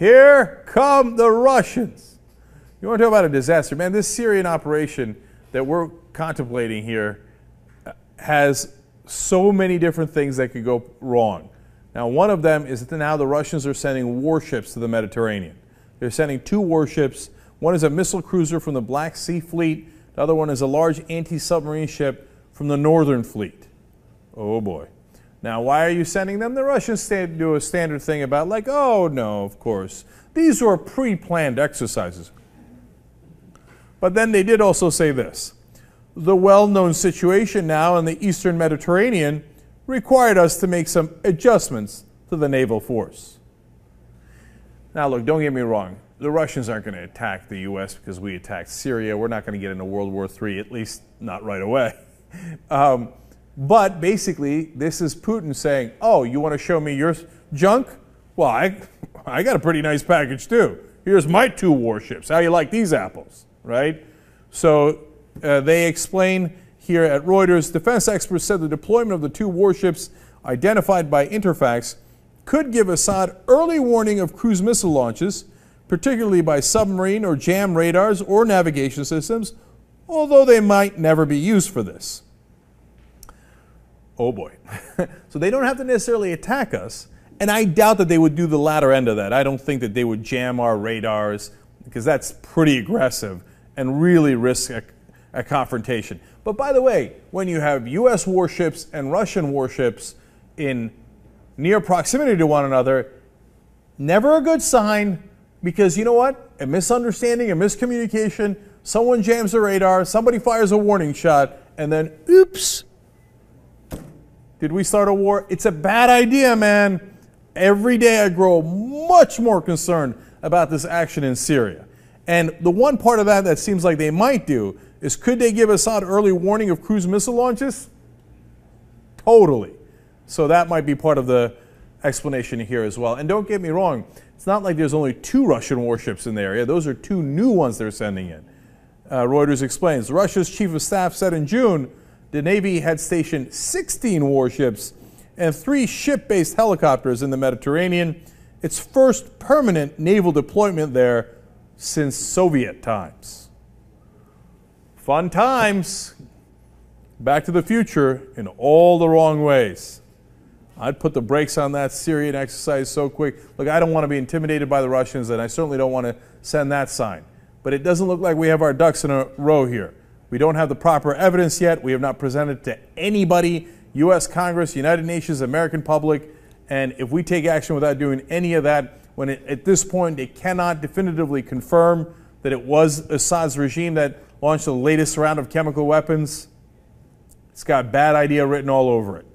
here come the Russians. You want to talk about a disaster? Man, this Syrian operation that we're contemplating here has so many different things that could go wrong. Now, one of them is that now the Russians are sending warships to the Mediterranean. They're sending 2 warships. One is a missile cruiser from the Black Sea Fleet. The other one is a large anti-submarine ship from the Northern Fleet. Oh boy. Now, why are you sending them? The Russians do a standard thing about like, oh no, of course. These were pre-planned exercises. But then they did also say this. The well-known situation now in the Eastern Mediterranean required us to make some adjustments to the naval force. Now look, don't get me wrong. The Russians aren't going to attack the U.S. because we attacked Syria. We're not going to get into World War III, at least not right away. But basically, this is Putin saying, oh, you want to show me your junk? Well, I got a pretty nice package too. Here's my 2 warships. How you like these apples, right? So they explain here at Reuters, defense experts said the deployment of the 2 warships identified by Interfax could give Assad early warning of cruise missile launches, particularly by submarine or jam radars or navigation systems, although they might never be used for this. Oh boy. So they don't have to necessarily attack us, and I doubt that they would do the latter end of that. I don't think that they would jam our radars, because that's pretty aggressive and really risk a confrontation. But by the way, when you have U.S. warships and Russian warships in near proximity to one another, never a good sign, because you know what? A misunderstanding, a miscommunication, someone jams the radar, somebody fires a warning shot, and then, oops, did we start a war? It's a bad idea, man. Every day I grow much more concerned about this action in Syria. And the one part of that seems like they might do is, could they give Assad early warning of cruise missile launches? Totally. So that might be part of the explanation here as well. And don't get me wrong, it's not like there's only 2 Russian warships in the area. Those are 2 new ones they're sending in. Reuters explains, Russia's chief of staff said in June the Navy had stationed 16 warships and 3 ship-based helicopters in the Mediterranean, its first permanent naval deployment there since Soviet times. Fun times. Back to the future in all the wrong ways. I'd put the brakes on that Syrian exercise so quick. Look, I don't want to be intimidated by the Russians, and I certainly don't want to send that sign. But it doesn't look like we have our ducks in a row here. We don't have the proper evidence yet. We have not presented to anybody, U.S. Congress, United Nations, American public. And if we take action without doing any of that, when at this point it cannot definitively confirm that it was Assad's regime that launched the latest round of chemical weapons, it's got bad idea written all over it.